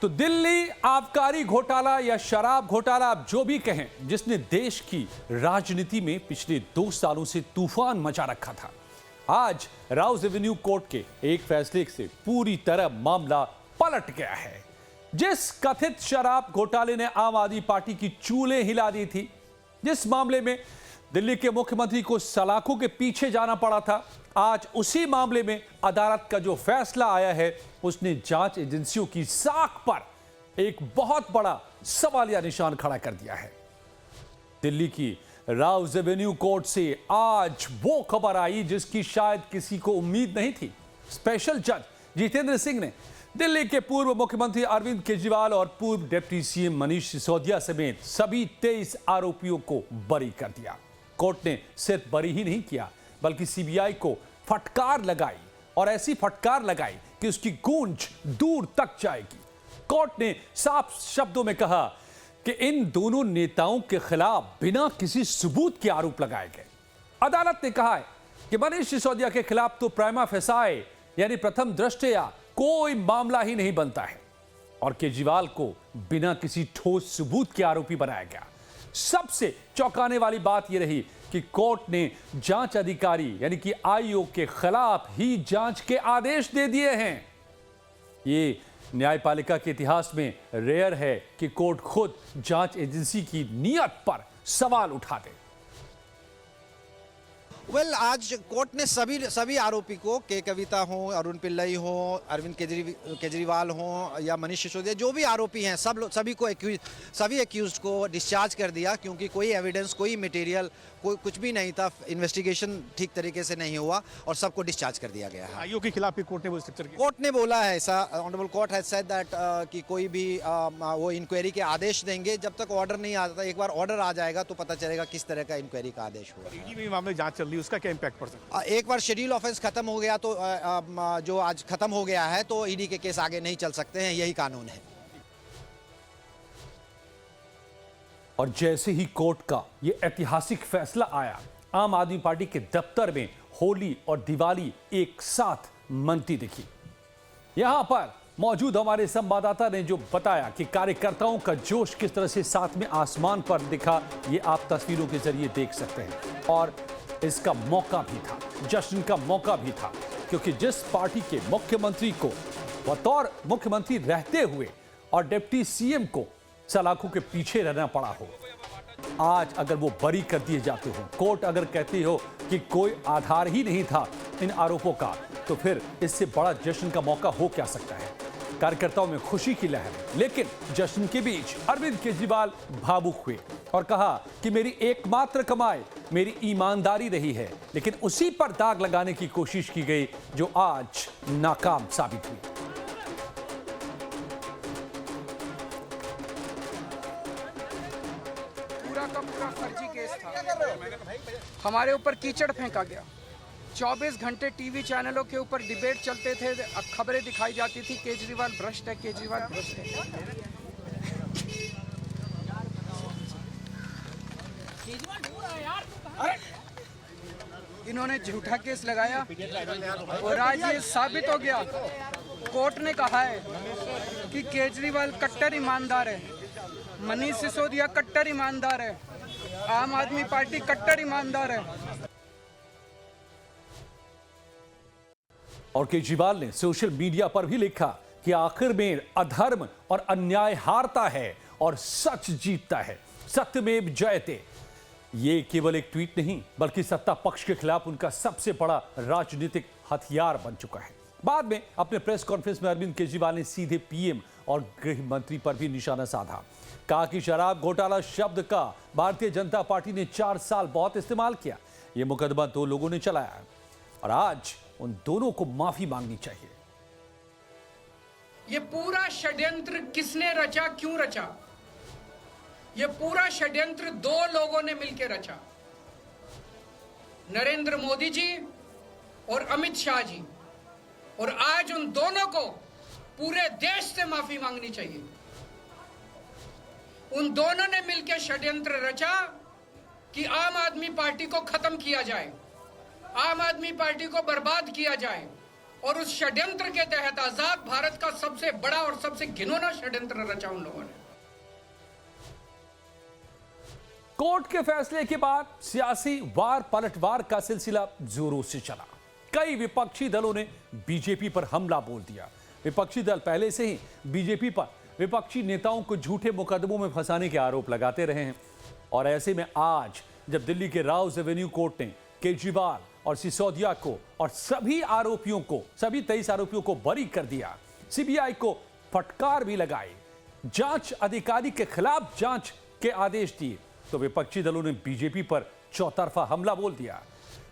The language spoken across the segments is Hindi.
तो दिल्ली आबकारी घोटाला या शराब घोटाला, आप जो भी कहें, जिसने देश की राजनीति में पिछले 2 सालों से तूफान मचा रखा था, आज राउज एवेन्यू कोर्ट के एक फैसले से पूरी तरह मामला पलट गया है। जिस कथित शराब घोटाले ने आम आदमी पार्टी की चूलें हिला दी थी, जिस मामले में दिल्ली के मुख्यमंत्री को सलाखों के पीछे जाना पड़ा था, आज उसी मामले में अदालत का जो फैसला आया है, उसने जांच एजेंसियों की साख पर एक बहुत बड़ा सवालिया निशान खड़ा कर दिया है। दिल्ली की राउज एवेन्यू कोर्ट से आज वो खबर आई जिसकी शायद किसी को उम्मीद नहीं थी। स्पेशल जज जितेंद्र सिंह ने दिल्ली के पूर्व मुख्यमंत्री अरविंद केजरीवाल और पूर्व डिप्टी सीएम मनीष सिसोदिया समेत सभी 23 आरोपियों को बरी कर दिया। कोर्ट ने सिर्फ बरी ही नहीं किया, बल्कि सीबीआई को फटकार लगाई, और ऐसी फटकार लगाई कि उसकी गूंज दूर तक जाएगी। कोर्ट ने साफ शब्दों में कहा कि इन दोनों नेताओं के खिलाफ बिना किसी सबूत के आरोप लगाए गए। अदालत ने कहा है कि मनीष सिसोदिया के खिलाफ तो प्राइमा फेसाए यानी प्रथम दृष्टया कोई मामला ही नहीं बनता है, और केजरीवाल को बिना किसी ठोस सबूत के आरोपी बनाया गया। सबसे चौंकाने वाली बात यह रही कि कोर्ट ने जांच अधिकारी यानी कि आईओ के खिलाफ ही जांच के आदेश दे दिए हैं। ये न्यायपालिका के इतिहास में रेयर है कि कोर्ट खुद जांच एजेंसी की नीयत पर सवाल उठा दे। आज कोर्ट ने सभी आरोपी को, के कविता हो, अरुण पिल्लई हो, अरविंद केजरीवाल हो या मनीष सिसोदिया, जो भी आरोपी हैं, सभी एक्यूज को डिस्चार्ज कर दिया, क्योंकि कोई एविडेंस, कोई मटेरियल, कोई कुछ भी नहीं था। इन्वेस्टिगेशन ठीक तरीके से नहीं हुआ और सबको डिस्चार्ज कर दिया गया है। आईओ के खिलाफ भी कोर्ट ने बोला है ऐसा, honourable court has said that कि कोई भी वो इंक्वायरी के आदेश देंगे। जब तक ऑर्डर नहीं आता, एक बार ऑर्डर आ जाएगा तो पता चलेगा किस तरह का इंक्वायरी का आदेश हुआ। ईडी में मामले जांच चल रही है, उसका क्या इंपैक्ट पड़ सकता है? एक बार शेड्यूल ऑफेंस खत्म हो गया तो जो आज खत्म हो गया है, तो ईडी के केस आगे नहीं चल सकते हैं, यही कानून है। और जैसे ही कोर्ट का यह ऐतिहासिक फैसला आया, आम आदमी पार्टी के दफ्तर में होली और दिवाली एक साथ मनती दिखी। यहां पर मौजूद हमारे संवाददाता ने जो बताया कि कार्यकर्ताओं का जोश किस तरह से साथ में आसमान पर दिखा, ये आप तस्वीरों के जरिए देख सकते हैं। और इसका मौका भी था, जश्न का मौका भी था, क्योंकि जिस पार्टी के मुख्यमंत्री को बतौर मुख्यमंत्री रहते हुए और डिप्टी सीएम को सलाखों के पीछे रहना पड़ा हो, आज अगर वो बरी कर दिए जाते हो, कोर्ट अगर कहती हो कि कोई आधार ही नहीं था इन आरोपों का, तो फिर इससे बड़ा जश्न का मौका हो क्या सकता है। कार्यकर्ताओं में खुशी की लहर, लेकिन जश्न के बीच अरविंद केजरीवाल भावुक हुए और कहा कि मेरी एकमात्र कमाई मेरी ईमानदारी रही है, लेकिन उसी पर दाग लगाने की कोशिश की गई जो आज नाकाम साबित हुई। पूरा का पूरा फर्जी केस था। हमारे ऊपर कीचड़ फेंका गया। 24 घंटे टीवी चैनलों के ऊपर डिबेट चलते थे, खबरें दिखाई जाती थी, केजरीवाल भ्रष्ट है, केजरीवाल भ्रष्ट है। इन्होंने झूठा केस लगाया और आज ये साबित हो गया। कोर्ट ने कहा है कि केजरीवाल कट्टर ईमानदार है, मनीष सिसोदिया कट्टर ईमानदार है, आम आदमी पार्टी कट्टर ईमानदार है। और केजरीवाल ने सोशल मीडिया पर भी लिखा कि आखिर में अधर्म और अन्याय हारता है और सच जीतता है, सत्यमेव जयते। ये केवल एक ट्वीट नहीं, बल्कि सत्ता पक्ष के खिलाफ उनका सबसे बड़ा राजनीतिक हथियार बन चुका है। बाद में अपने प्रेस कॉन्फ्रेंस में अरविंद केजरीवाल ने सीधे पीएम और गृह मंत्री पर भी निशाना साधा। कहा कि शराब घोटाला शब्द का भारतीय जनता पार्टी ने 4 साल बहुत इस्तेमाल किया। यह मुकदमा 2 लोगों ने चलाया और आज उन दोनों को माफी मांगनी चाहिए। ये पूरा षड्यंत्र किसने रचा, क्यों रचा? ये पूरा षड्यंत्र 2 लोगों ने मिलकर रचा, नरेंद्र मोदी जी और अमित शाह जी। और आज उन दोनों को पूरे देश से माफी मांगनी चाहिए। उन दोनों ने मिलकर षड्यंत्र रचा कि आम आदमी पार्टी को खत्म किया जाए, आम आदमी पार्टी को बर्बाद किया जाए, और उस षड्यंत्र के तहत आजाद भारत का सबसे बड़ा और सबसे घिनौना षड्यंत्र रचा उन लोगों ने। कोर्ट के फैसले के बाद सियासी वार पलटवार का सिलसिला जोरों से चला। कई विपक्षी दलों ने बीजेपी पर हमला बोल दिया। विपक्षी दल पहले से ही बीजेपी पर विपक्षी नेताओं को झूठे मुकदमों में फंसाने के आरोप लगाते रहे हैं और ऐसे में आज जब दिल्ली के राउज एवेन्यू कोर्ट ने केजरीवाल और सिसोदिया को और सभी 23 आरोपियों को बरी कर दिया, सीबीआई को फटकार भी लगाई, जांच अधिकारी के खिलाफ जांच के आदेश दिए, तो विपक्षी दलों ने बीजेपी पर चौतरफा हमला बोल दिया।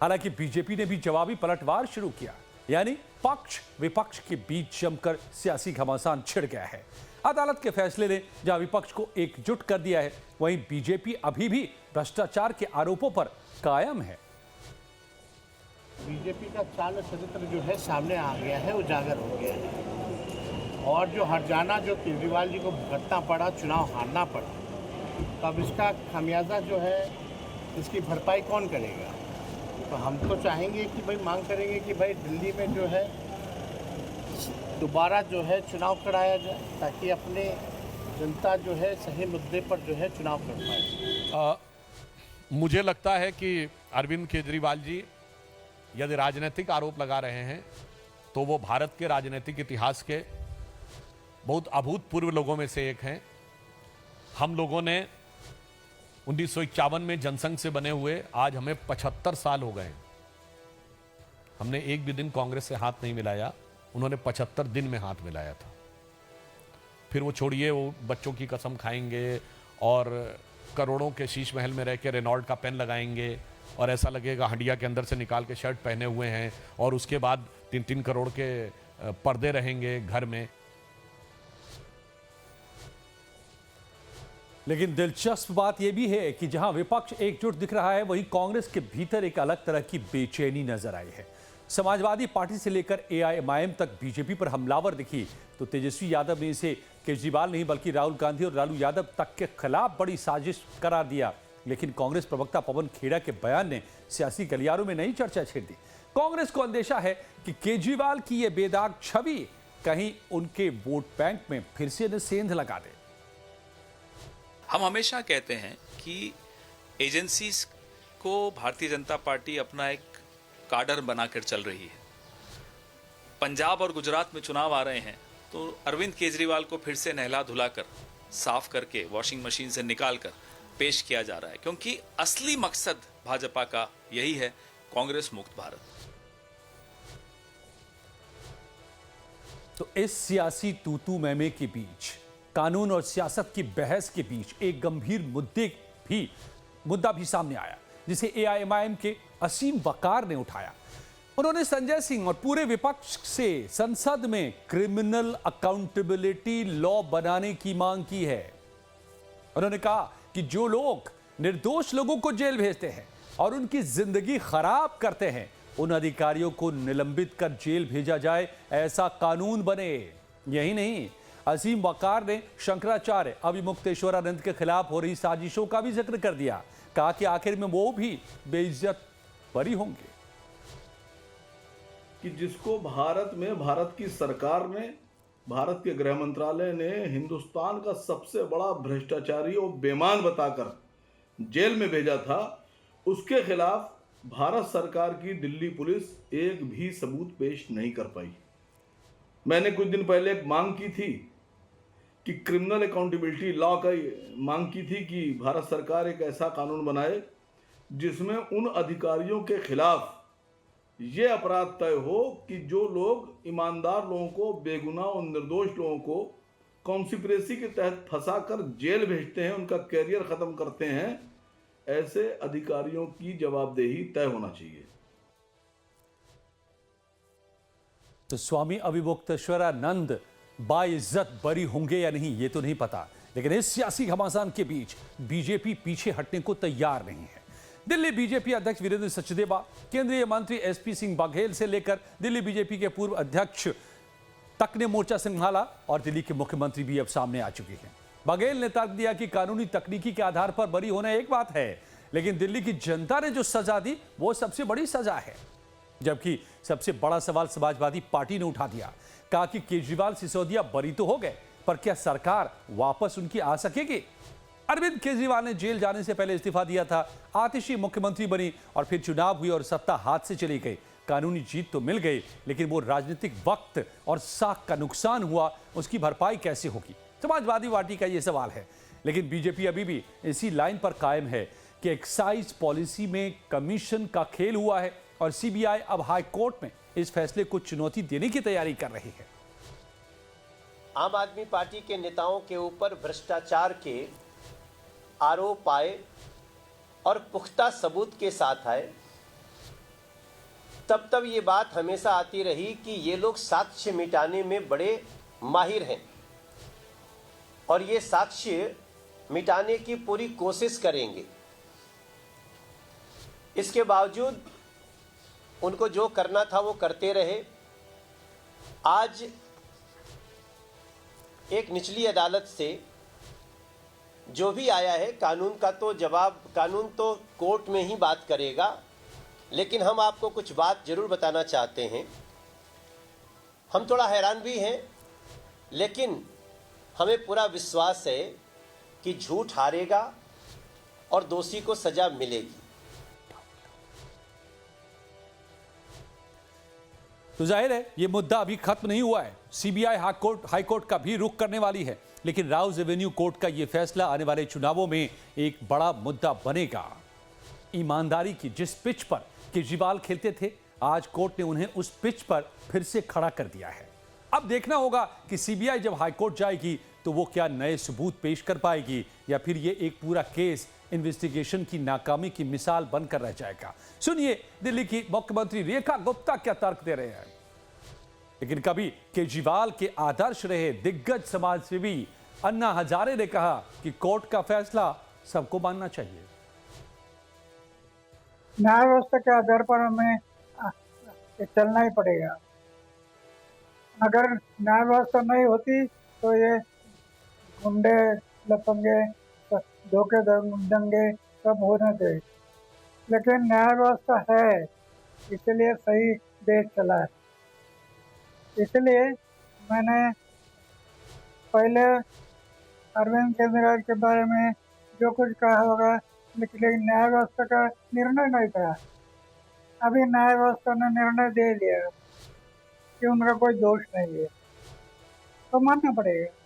हालांकि बीजेपी ने भी जवाबी पलटवार शुरू किया, यानी पक्ष विपक्ष के बीच जमकर सियासी घमासान छिड़ गया है। अदालत के फैसले ने जहां विपक्ष को एकजुट कर दिया है, वहीं बीजेपी अभी भी भ्रष्टाचार के आरोपों पर कायम है। बीजेपी का चाल चरित्र जो है सामने आ गया है, उजागर हो गया है और जो हर्जाना जो केजरीवाल जी को भुगतना पड़ा, चुनाव हारना पड़ा, तो अब इसका खामियाजा जो है इसकी भरपाई कौन करेगा? तो हम तो चाहेंगे कि भाई मांग करेंगे कि भाई दिल्ली में जो है दोबारा जो है चुनाव कराया जाए ताकि अपने जनता जो है सही मुद्दे पर जो है चुनाव कर पाए। मुझे लगता है कि अरविंद केजरीवाल जी यदि राजनीतिक आरोप लगा रहे हैं तो वो भारत के राजनीतिक इतिहास के बहुत अभूतपूर्व लोगों में से एक हैं। हम लोगों ने 1951 में जनसंघ से बने हुए आज हमें 75 साल हो गए। हमने एक भी दिन कांग्रेस से हाथ नहीं मिलाया, उन्होंने 75 दिन में हाथ मिलाया था। फिर वो छोड़िए, वो बच्चों की कसम खाएंगे और करोड़ों के शीश महल में रह के रेनॉल्ट का पेन लगाएंगे और ऐसा लगेगा हंडिया के अंदर से निकाल के शर्ट पहने हुए हैं और उसके बाद 3-3 करोड़ के पर्दे रहेंगे घर में। लेकिन दिलचस्प बात यह भी है कि जहां विपक्ष एकजुट दिख रहा है, वहीं कांग्रेस के भीतर एक अलग तरह की बेचैनी नजर आई है। समाजवादी पार्टी से लेकर एआईएमआईएम तक बीजेपी पर हमलावर दिखी, तो तेजस्वी यादव ने इसे केजरीवाल नहीं बल्कि राहुल गांधी और लालू यादव तक के खिलाफ बड़ी साजिश करार दिया। लेकिन कांग्रेस प्रवक्ता पवन खेड़ा के बयान ने सियासी गलियारों में नई चर्चा छेड़ दी। कांग्रेस को अंदेशा है कि केजरीवाल की यह बेदाग छवि कहीं उनके वोट बैंक में फिर से न सेंध लगा दे। हम हमेशा कहते हैं कि एजेंसीज को भारतीय जनता पार्टी अपना एक काडर बनाकर चल रही है। पंजाब और गुजरात में चुनाव आ रहे हैं तो अरविंद केजरीवाल को फिर से नहला धुलाकर साफ करके वॉशिंग मशीन से निकालकर पेश किया जा रहा है, क्योंकि असली मकसद भाजपा का यही है, कांग्रेस मुक्त भारत। तो इस सियासी तूतू मैमे के बीच, कानून और सियासत की बहस के बीच एक गंभीर मुद्दा भी सामने आया, जिसे एआईएमआईएम के असीम वकार ने उठाया। उन्होंने संजय सिंह और पूरे विपक्ष से संसद में क्रिमिनल अकाउंटेबिलिटी लॉ बनाने की मांग की है। उन्होंने कहा कि जो लोग निर्दोष लोगों को जेल भेजते हैं और उनकी जिंदगी खराब करते हैं, उन अधिकारियों को निलंबित कर जेल भेजा जाए, ऐसा कानून बने। यही नहीं, असीम वकार ने शंकराचार्य अभिमुक्तेश्वरानंद के खिलाफ हो रही साजिशों का भी जिक्र कर दिया। कहा कि आखिर में वो भी बेइज्जत बरी होंगे। कि जिसको भारत में, भारत की सरकार ने, भारत के गृह मंत्रालय ने हिंदुस्तान का सबसे बड़ा भ्रष्टाचारी और बेईमान बताकर जेल में भेजा था, उसके खिलाफ भारत सरकार की दिल्ली पुलिस एक भी सबूत पेश नहीं कर पाई। मैंने कुछ दिन पहले एक मांग की थी कि क्रिमिनल अकाउंटेबिलिटी लॉ का मांग की थी कि भारत सरकार एक ऐसा कानून बनाए जिसमें उन अधिकारियों के खिलाफ ये अपराध तय हो कि जो लोग ईमानदार लोगों को, बेगुनाह और निर्दोष लोगों को कॉन्स्पिरेसी के तहत फंसाकर जेल भेजते हैं, उनका कैरियर खत्म करते हैं, ऐसे अधिकारियों की जवाबदेही तय होना चाहिए। तो स्वामी अभिमुक्तेश्वरानंद बाइज्जत बरी होंगे या नहीं, ये तो नहीं पता, लेकिन इस सियासी घमासान के बीच बीजेपी पीछे हटने को तैयार नहीं है। दिल्ली बीजेपी अध्यक्ष वीरेंद्र सचदेवा, केंद्रीय मंत्री एसपी सिंह बघेल से लेकर दिल्ली बीजेपी के पूर्व अध्यक्ष तक ने मोर्चा संभाला और दिल्ली के मुख्यमंत्री भी अब सामने आ चुके हैं। बघेल ने तर्क दिया कि कानूनी तकनीकी के आधार पर बरी होना एक बात है, लेकिन दिल्ली की जनता ने जो सजा दी वो सबसे बड़ी सजा है। जबकि सबसे बड़ा सवाल समाजवादी पार्टी ने उठा दिया। कहा कि केजरीवाल सिसोदिया बरी तो हो गए, पर क्या सरकार वापस उनकी आ सकेगी? अरविंद केजरीवाल ने जेल जाने से पहले इस्तीफा दिया था, आतिशी मुख्यमंत्री बनी और फिर चुनाव हुई और सत्ता हाथ से चली गई। कानूनी जीत तो मिल गई, लेकिन वो राजनीतिक वक्त और साख का नुकसान हुआ, उसकी भरपाई कैसे होगी? समाजवादी पार्टी का यह सवाल है। लेकिन बीजेपी अभी भी इसी लाइन पर कायम है कि एक्साइज पॉलिसी में कमीशन का खेल हुआ है और सीबीआई अब हाई कोर्ट में इस फैसले को चुनौती देने की तैयारी कर रही है। आम आदमी पार्टी के नेताओं के ऊपर भ्रष्टाचार के आरोप आए और पुख्ता सबूत के साथ आए, तब ये बात हमेशा आती रही कि ये लोग साक्ष्य मिटाने में बड़े माहिर हैं और ये साक्ष्य मिटाने की पूरी कोशिश करेंगे। इसके बावजूद उनको जो करना था वो करते रहे। आज एक निचली अदालत से जो भी आया है, कानून का तो जवाब, कानून तो कोर्ट में ही बात करेगा, लेकिन हम आपको कुछ बात जरूर बताना चाहते हैं। हम थोड़ा हैरान भी हैं, लेकिन हमें पूरा विश्वास है कि झूठ हारेगा और दोषी को सजा मिलेगी। तो जाहिर है ये मुद्दा अभी खत्म नहीं हुआ है। सीबीआई हाई कोर्ट का भी रुख करने वाली है, लेकिन राउज एवेन्यू कोर्ट का यह फैसला आने वाले चुनावों में एक बड़ा मुद्दा बनेगा। ईमानदारी की जिस पिच पर केजरीवाल खेलते थे, आज कोर्ट ने उन्हें उस पिच पर फिर से खड़ा कर दिया है। अब देखना होगा कि सीबीआई जब हाई कोर्ट जाएगी तो वो क्या नए सबूत पेश कर पाएगी या फिर ये एक पूरा केस इन्वेस्टिगेशन की नाकामी की मिसाल बनकर रह जाएगा। सुनिए दिल्ली की मुख्यमंत्री रेखा गुप्ता क्या तर्क दे रहे हैं। लेकिन कभी केजरीवाल के आदर्श रहे दिग्गज समाजसेवी अन्ना हजारे ने कहा कि कोर्ट का फैसला सबको मानना चाहिए। न्याय व्यवस्था के आधार पर हमें चलना ही पड़ेगा। अगर न्याय व्यवस्था नहीं होती तो ये गुंडे लफंगे धोखे दंगे सब होने थे, लेकिन न्याय व्यवस्था है, इसलिए सही देश चला है। इसलिए मैंने पहले अरविंद केजरीवाल के बारे में जो कुछ कहा होगा, लेकिन न्याय व्यवस्था का निर्णय नहीं था। अभी न्याय व्यवस्था ने निर्णय दे दिया कि उनका कोई दोष नहीं है, तो मानना पड़ेगा।